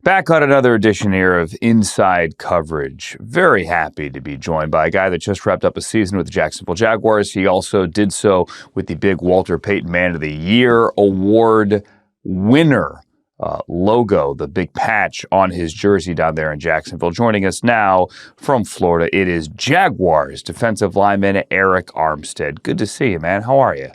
Back on another edition here of Inside Coverage. Very happy to be joined by a guy that just wrapped up a season with the Jacksonville Jaguars. He also did so with the big Walter Payton Man of the Year award winner logo, the big patch on his jersey down there in Jacksonville. Joining us now from Florida, it is Jaguars defensive lineman Arik Armstead. Good to see you, man. How are you?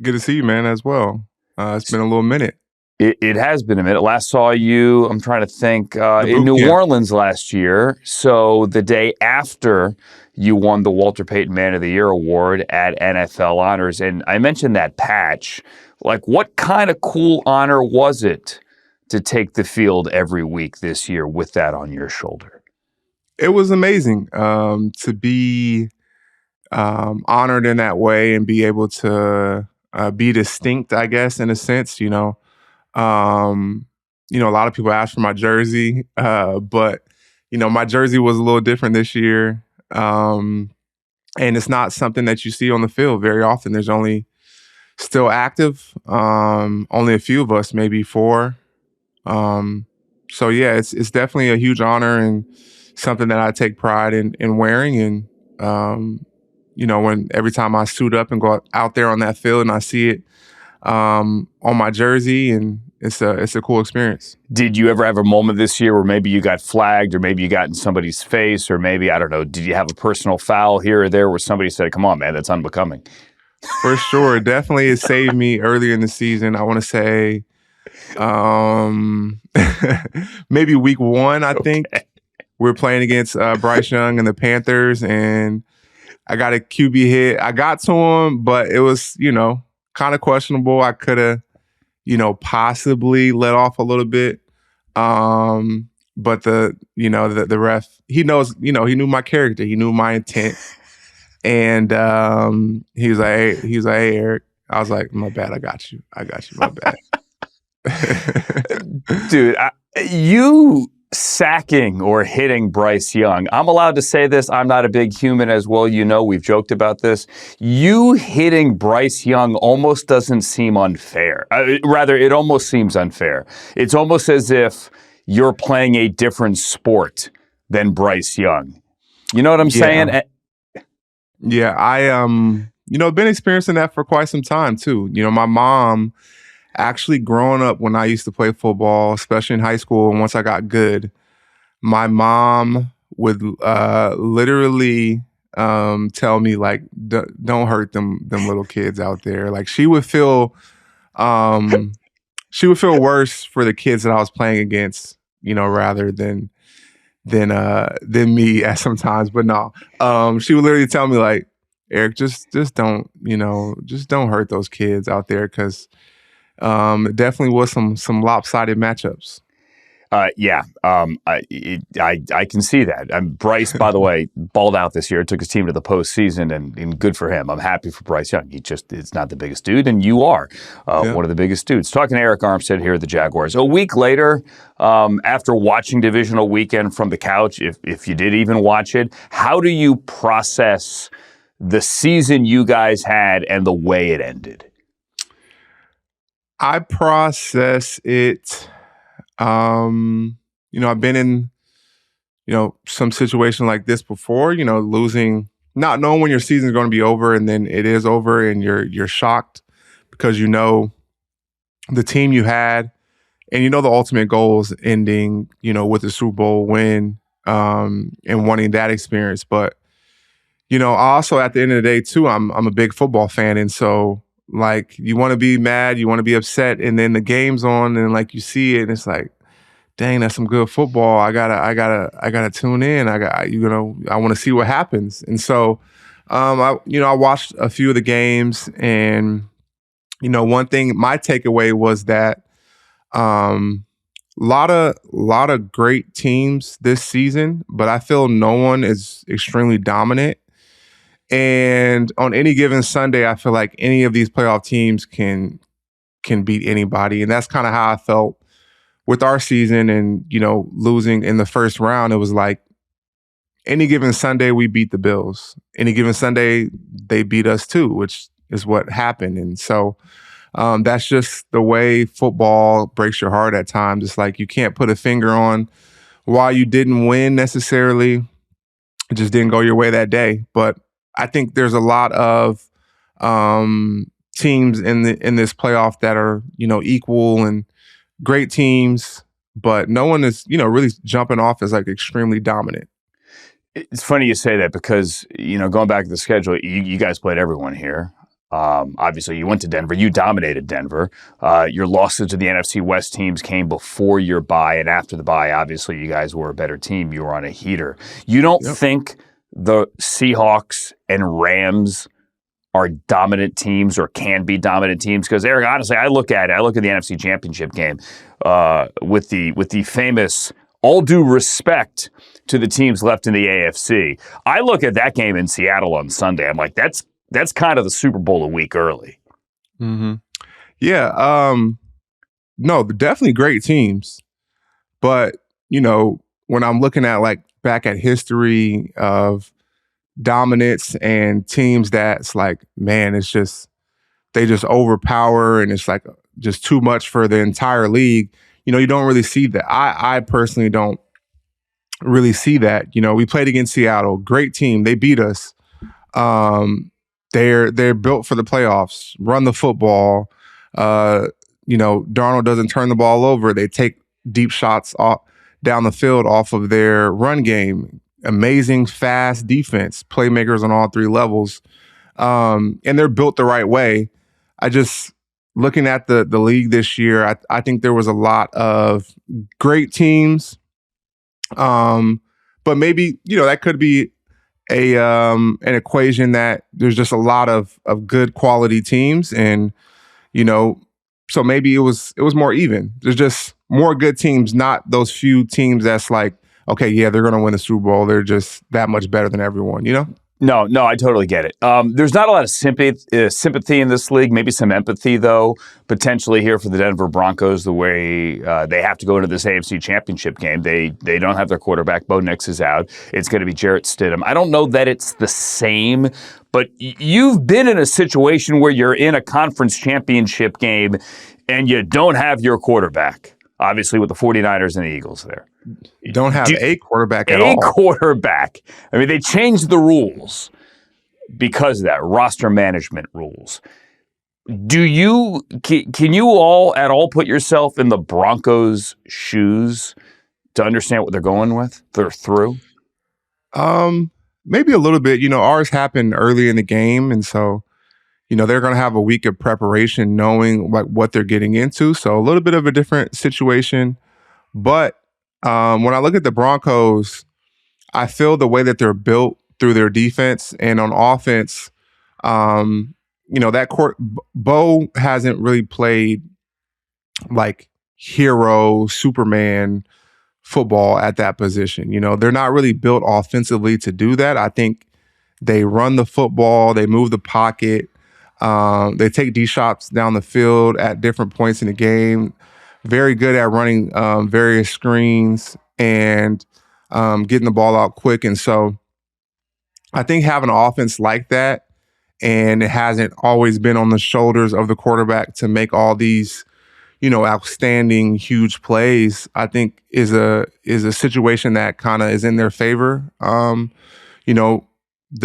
Good to see you, man, as well. It's been a little minute. It has been a minute. Last saw you, I'm trying to think, in New camp. Orleans last year. So the day after you won the Walter Payton Man of the Year award at NFL Honors. And I mentioned that patch. Like, what kind of cool honor was it to take the field every week this year with that on your shoulder? It was amazing to be honored in that way and be able to be distinct, I guess, in a sense, a lot of people ask for my jersey, but my jersey was a little different this year. And it's not something that you see on the field very often. There's only still active, only a few of us, maybe four. So yeah, it's definitely a huge honor and something that I take pride in wearing. And, when every time I suit up and go out there on that field and I see it on my jersey, and it's a cool experience. Did you ever have a moment this year where maybe you got flagged or maybe you got in somebody's face or maybe, I don't know, did you have a personal foul here or there where somebody said, come on, man, that's unbecoming? For sure. Definitely it saved me earlier in the season. I want to say maybe week one, I think. We were playing against Bryce Young and the Panthers, and I got a QB hit. I got to him, but it was, kind of questionable. I could have, possibly let off a little bit. But the ref, he knows, he knew my character. He knew my intent. And he was like, hey, Arik. I was like, my bad. I got you. My bad. Dude, you sacking or hitting Bryce Young. I'm allowed to say this. I'm not a big human as well. We've joked about this. You hitting Bryce Young almost doesn't seem unfair. Rather, it almost seems unfair. It's almost as if you're playing a different sport than Bryce Young. You know what I'm saying? Yeah, I been experiencing that for quite some time too. My mom actually growing up when I used to play football, especially in high school, and once I got good, my mom would literally tell me like, "Don't hurt them little kids out there." Like she would feel worse for the kids that I was playing against, rather than me at sometimes. But no, she would literally tell me like, "Arik, just don't hurt those kids out there," because it definitely was some lopsided matchups. I can see that. Bryce, by the way, balled out this year. Took his team to the postseason, and good for him. I'm happy for Bryce Young. It's not the biggest dude, and you are one of the biggest dudes. Talking to Arik Armstead here at the Jaguars. A week later, after watching Divisional Weekend from the couch, if you did even watch it, how do you process the season you guys had and the way it ended? I process it. I've been in, some situation like this before, losing, not knowing when your season's going to be over, and then it is over and you're shocked because the team you had and the ultimate goal is ending, with the Super Bowl win, and wanting that experience. But, also at the end of the day too, I'm a big football fan. And so like you want to be mad, you want to be upset, and then the game's on, and like you see it, and it's like, dang, that's some good football. I gotta tune in. I want to see what happens. And so, I watched a few of the games, and one thing, my takeaway was that lot of great teams this season, but I feel no one is extremely dominant. And on any given Sunday, I feel like any of these playoff teams can beat anybody. And that's kind of how I felt with our season. And, losing in the first round, it was like any given Sunday, we beat the Bills. Any given Sunday, they beat us too, which is what happened. And so That's just the way football breaks your heart at times. It's like you can't put a finger on why you didn't win necessarily. It just didn't go your way that day. But I think there's a lot of teams in this playoff that are, equal and great teams, but no one is, really jumping off as like extremely dominant. It's funny you say that because, going back to the schedule, you guys played everyone here. Obviously, you went to Denver. You dominated Denver. Your losses to the NFC West teams came before your bye, and after the bye, obviously, you guys were a better team. You were on a heater. You don't think the Seahawks and Rams are dominant teams or can be dominant teams? Because, Arik, honestly, I look at the NFC Championship game with the famous, all due respect to the teams left in the AFC. I look at that game in Seattle on Sunday. I'm like, that's kind of the Super Bowl a week early. Mm-hmm. Yeah. No, definitely great teams. But, when I'm looking at like back at history of dominance and teams that's like, man, it's just, they just overpower and it's like just too much for the entire league. You don't really see that. I personally don't really see that. We played against Seattle, great team. They beat us. They're built for the playoffs, run the football. Darnold doesn't turn the ball over. They take deep shots down the field off of their run game. Amazing, fast defense, playmakers on all three levels. And they're built the right way. Looking at the league this year, I think there was a lot of great teams. But maybe, that could be an equation that there's just a lot of good quality teams, and so maybe it was more even. There's just more good teams, not those few teams that's like, okay, yeah, they're going to win the Super Bowl. They're just that much better than everyone, No, I totally get it. There's not a lot of sympathy in this league. Maybe some empathy, though, potentially here for the Denver Broncos, the way they have to go into this AFC Championship game. They don't have their quarterback. Bo Nix is out. It's going to be Jarrett Stidham. I don't know that it's the same, but you've been in a situation where you're in a conference championship game and you don't have your quarterback, obviously with the 49ers and the Eagles there. You don't have a quarterback at all. A quarterback. I mean, they changed the rules because of that, roster management rules. Can you all at all put yourself in the Broncos' shoes to understand what they're going with? They're through? Maybe a little bit. Ours happened early in the game, and so, they're going to have a week of preparation knowing like what they're getting into. So a little bit of a different situation. But when I look at the Broncos, I feel the way that they're built through their defense and on offense, that Bo hasn't really played like hero, Superman football at that position. They're not really built offensively to do that. I think they run the football, they move the pocket, they take deep shots down the field at different points in the game. Very good at running various screens and getting the ball out quick. And so I think having an offense like that, and it hasn't always been on the shoulders of the quarterback to make all these, outstanding, huge plays, I think is a situation that kind of is in their favor. The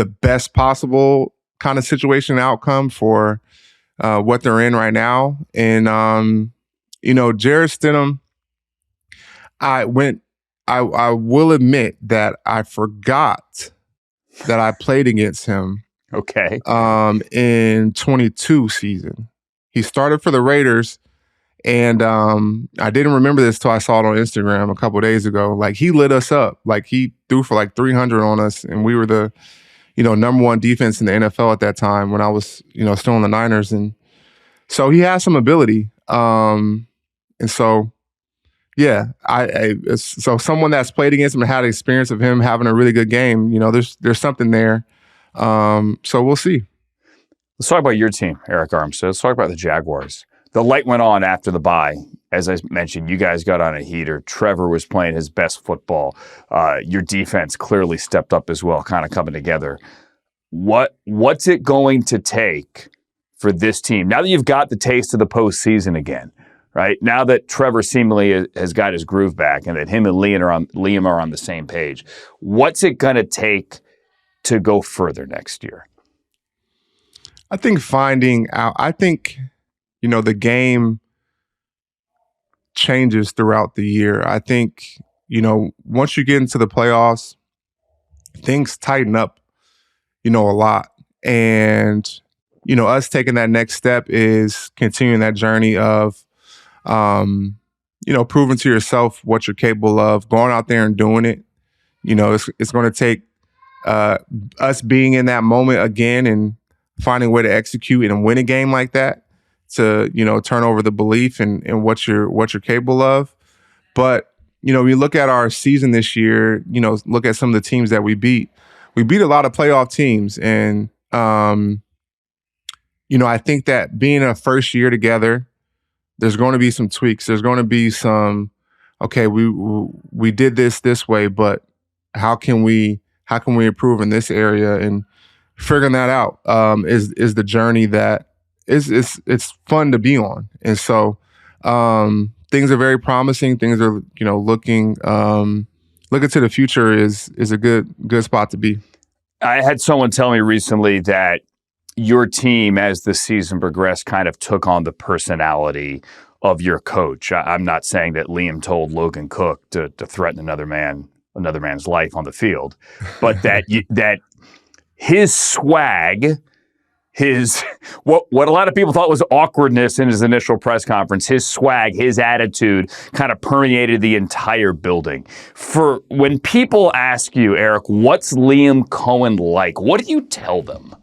best possible kind of situation outcome for what they're in right now. And, Jarrett Stidham, I will admit that I forgot that I played against him. Okay. In 22 season. He started for the Raiders, and I didn't remember this till I saw it on Instagram a couple of days ago. Like, he lit us up. Like, he threw for like 300 on us, and we were the, number one defense in the NFL at that time when I was, still in the Niners. And so he has some ability. And so, yeah, so someone that's played against him and had experience of him having a really good game, there's something there. So we'll see. Let's talk about your team, Arik Armstead. Let's talk about the Jaguars. The light went on after the bye. As I mentioned, you guys got on a heater. Trevor was playing his best football. Your defense clearly stepped up as well, kind of coming together. What's it going to take for this team? Now that you've got the taste of the postseason again, right? Now that Trevor seemingly has got his groove back and that him and Liam are on the same page, what's it going to take to go further next year? I think finding out, the game changes throughout the year. I think, once you get into the playoffs, things tighten up, a lot. And, us taking that next step is continuing that journey of, proving to yourself what you're capable of, going out there and doing it. It's going to take us being in that moment again and finding a way to execute and win a game like that to, turn over the belief in what you're capable of. But, we look at our season this year, look at some of the teams that we beat. We beat a lot of playoff teams. And, I think that being a first year together, there's going to be some tweaks. There's going to be some, okay, we did this way, but how can we improve in this area? And figuring that out is the journey that it's fun to be on. And so things are very promising. Things are looking to the future is a good spot to be. I had someone tell me recently that your team, as the season progressed, kind of took on the personality of your coach. I'm not saying that Liam told Logan Cook to threaten another man's life on the field, but that his swag, what a lot of people thought was awkwardness in his initial press conference, his swag, his attitude kind of permeated the entire building. For when people ask you, Arik, what's Liam Cohen like? What do you tell them?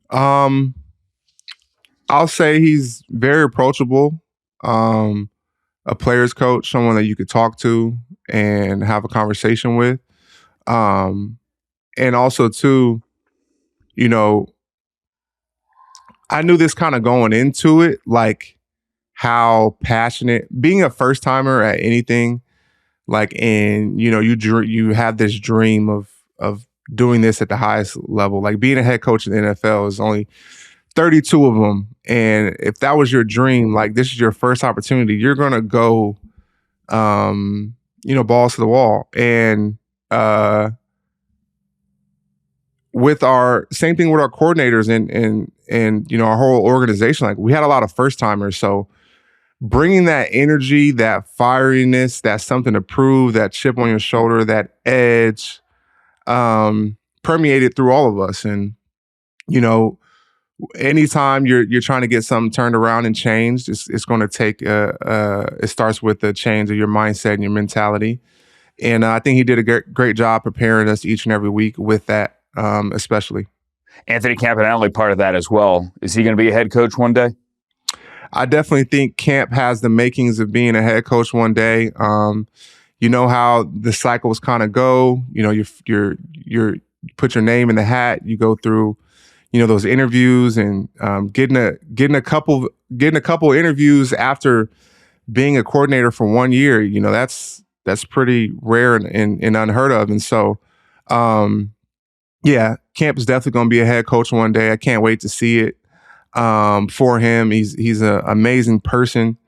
I'll say he's very approachable, a player's coach, someone that you could talk to and have a conversation with. And also too, I knew this kind of going into it, like how passionate, being a first timer at anything, like, and you have this dream of doing this at the highest level. Like being a head coach in the NFL is only 32 of them. And if that was your dream, like this is your first opportunity, you're going to go, balls to the wall. And with our same thing with our coordinators and our whole organization, like we had a lot of first timers. So bringing that energy, that fieriness, that something to prove, that chip on your shoulder, that edge, permeated through all of us. And, anytime you're trying to get something turned around and changed, it's going to take, it starts with the change of your mindset and your mentality. And I think he did a great job preparing us each and every week with that, especially. Anthony Campanelli, part of that as well. Is he going to be a head coach one day? I definitely think Camp has the makings of being a head coach one day. You know how the cycles kind of go. You put your name in the hat. You go through, those interviews and getting a couple interviews after being a coordinator for 1 year. That's pretty rare and unheard of. And so, Camp is definitely going to be a head coach one day. I can't wait to see it for him. He's an amazing person.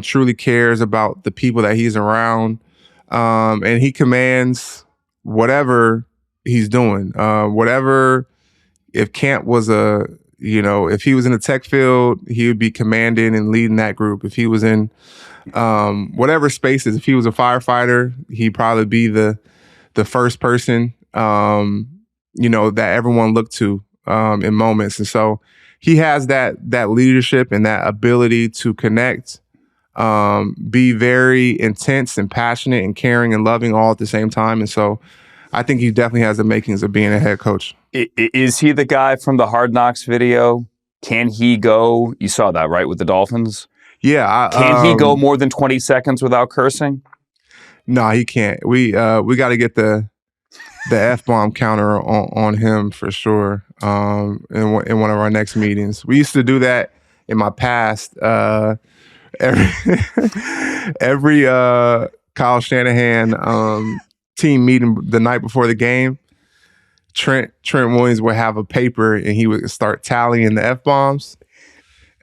Truly cares about the people that he's around. And he commands whatever he's doing. If Camp was if he was in the tech field, he would be commanding and leading that group. If he was in whatever spaces, if he was a firefighter, he'd probably be the first person, that everyone looked to in moments. And so he has that leadership and that ability to connect, be very intense and passionate and caring and loving all at the same time. And so I think he definitely has the makings of being a head coach. Is he the guy from the Hard Knocks video? Can he go? You saw that, right, with the Dolphins? Yeah. Can he go more than 20 seconds without cursing? No, he can't. We got to get the F-bomb counter on him for sure in one of our next meetings. We used to do that in my past. Every Kyle Shanahan team meeting the night before the game, Trent Williams would have a paper and he would start tallying the F-bombs.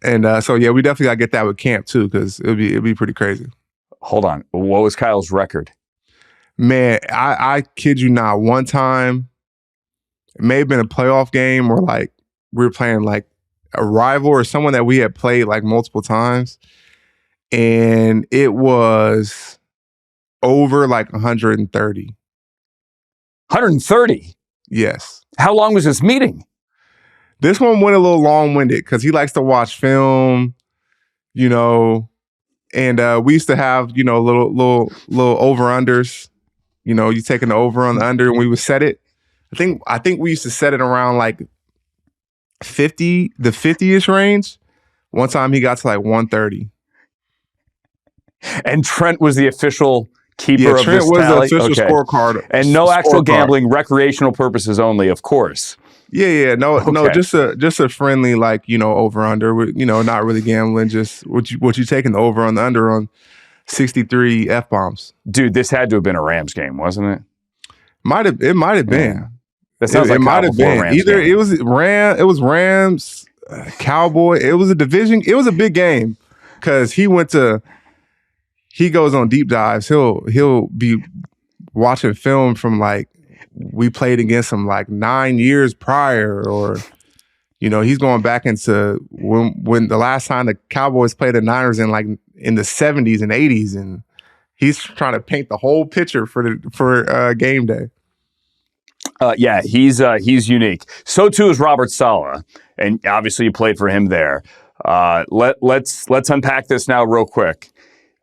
And so, yeah, we definitely got to get that with camp, too, because it'd be pretty crazy. Hold on. What was Kyle's record? Man, I kid you not. One time, it may have been a playoff game where, like, we were playing, like, a rival or someone that we had played, like, multiple times. And it was over, like, 130. 130? Yes. How long was this meeting? This one went a little long-winded because he likes to watch film, you know, and we used to have, you know, little over-unders. You know, you taking the over on the under and we would set it. I think we used to set it around like 50, the 50-ish range. One time he got to like 130. And Trent was the official keeper of Trent this was tally? the official scorecard. And no actual gambling, recreational purposes only, of course. Yeah, no, just a friendly, like, you know, over under, you know, not really gambling, just what you taking the over on the under on 63 F-bombs. Dude, this had to have been a Rams game, wasn't it? It might have been. Yeah. That sounds like it might have been. Either game. it was Rams, Cowboy. It was a division. It was a big game because he goes on deep dives. He'll be watching film from like we played against him like 9 years prior, or you know, he's going back into when the last time the Cowboys played the Niners in the 70s and 80s, and he's trying to paint the whole picture for game day. Yeah, he's unique. So too is Robert Salah, and obviously you played for him there. Let's unpack this now real quick.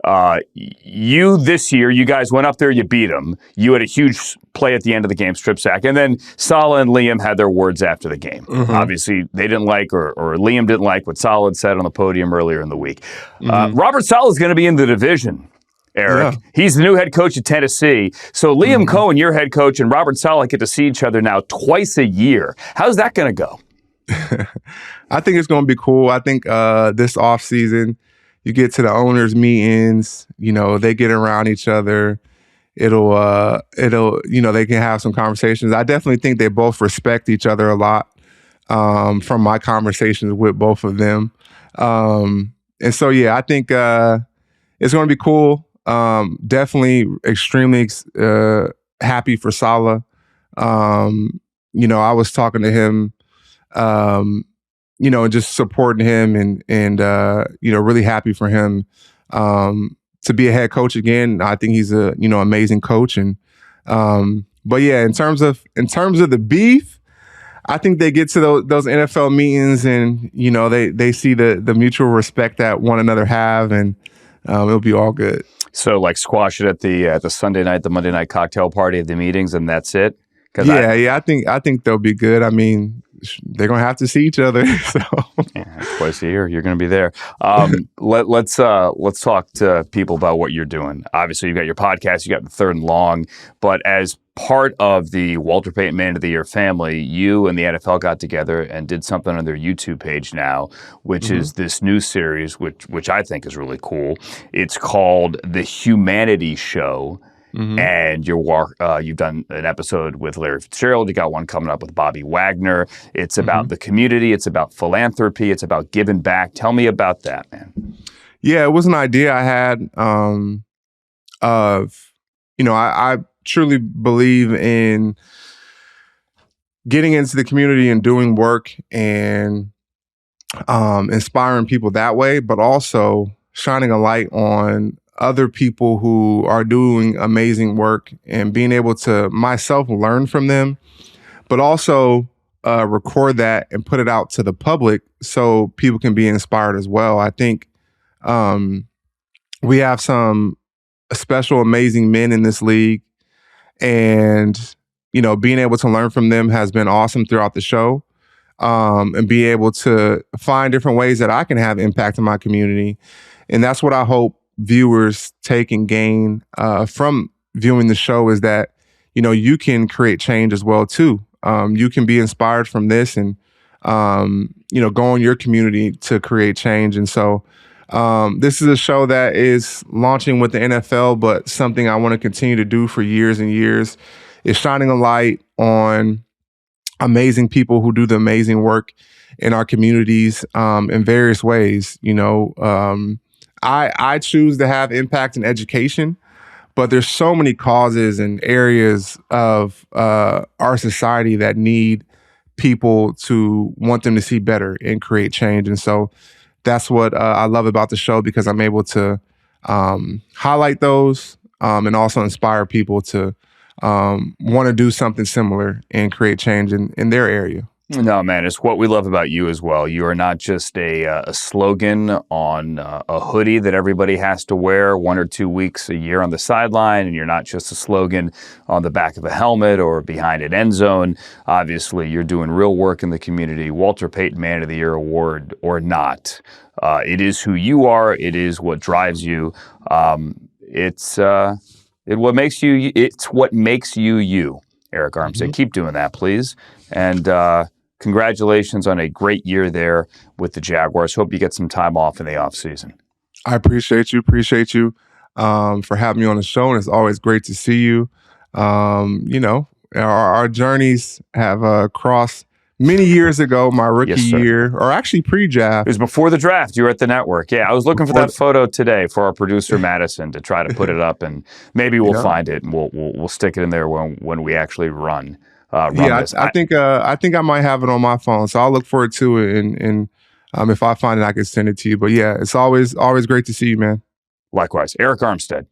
This year, you guys went up there, you beat them. You had a huge play at the end of the game, strip sack. And then Salah and Liam had their words after the game. Mm-hmm. Obviously, they didn't like, or Liam didn't like what Salah had said on the podium earlier in the week. Mm-hmm. Robert Salah is going to be in the division, Arik. Yeah. He's the new head coach at Tennessee. So Liam Cohen, your head coach, and Robert Salah get to see each other now twice a year. How's that going to go? I think it's going to be cool. I think this offseason, you get to the owners' meetings, you know, they get around each other. It'll, you know, they can have some conversations. I definitely think they both respect each other a lot from my conversations with both of them. And so, yeah, I think it's going to be cool. Definitely extremely happy for Salah. You know, I was talking to him, you know, just supporting him and you know, really happy for him to be a head coach again. I think he's a, you know, amazing coach. And but yeah, in terms of the beef, I think they get to those NFL meetings and, you know, they see the mutual respect that one another have, and it'll be all good. So like squash it at the Sunday night, the Monday night cocktail party at the meetings, and that's it. I think they'll be good. I mean, they're gonna have to see each other. So yeah, twice a year, you're gonna be there. Let's talk to people about what you're doing. Obviously, you've got your podcast, you got the Third and Long, but as part of the Walter Payton Man of the Year family, you and the NFL got together and did something on their YouTube page now, which is this new series, which I think is really cool. It's called The Humanity Show. Mm-hmm. And you've done an episode with Larry Fitzgerald. You got one coming up with Bobby Wagner. It's about the community. It's about philanthropy. It's about giving back. Tell me about that, man. Yeah, it was an idea I had of, you know, I truly believe in getting into the community and doing work and inspiring people that way, but also shining a light on other people who are doing amazing work and being able to myself learn from them, but also record that and put it out to the public so people can be inspired as well. I think we have some special, amazing men in this league, and, you know, being able to learn from them has been awesome throughout the show, and be able to find different ways that I can have impact in my community. And that's what I hope viewers take and gain from viewing the show, is that, you know, you can create change as well too. You can be inspired from this and, you know, go in your community to create change. And so this is a show that is launching with the NFL, but something I want to continue to do for years and years is shining a light on amazing people who do the amazing work in our communities in various ways. I choose to have impact in education, but there's so many causes and areas of our society that need people to want them to see better and create change. And so that's what I love about the show, because I'm able to highlight those and also inspire people to want to do something similar and create change in their area. No, man, it's what we love about you as well. You are not just a slogan on a hoodie that everybody has to wear 1 or 2 weeks a year on the sideline, and you're not just a slogan on the back of a helmet or behind an end zone. Obviously, you're doing real work in the community. Walter Payton Man of the Year award or not, it is who you are. It is what drives you. It's what makes you. It's what makes you you. Arik Armstead, Mm-hmm. keep doing that, please. And congratulations on a great year there with the Jaguars. Hope you get some time off in the offseason. I appreciate you. Appreciate you for having me on the show. And it's always great to see you. Our journeys have crossed many years ago, my rookie year, or actually pre-draft. It was before the draft. You were at the network. Yeah, I was looking for that photo today for our producer, Madison, to try to put it up, and maybe we'll find it, and we'll stick it in there when we actually run this. I think I might have it on my phone, so I'll look forward to it, and if I find it, I can send it to you. But yeah, it's always great to see you, man. Likewise. Arik Armstead.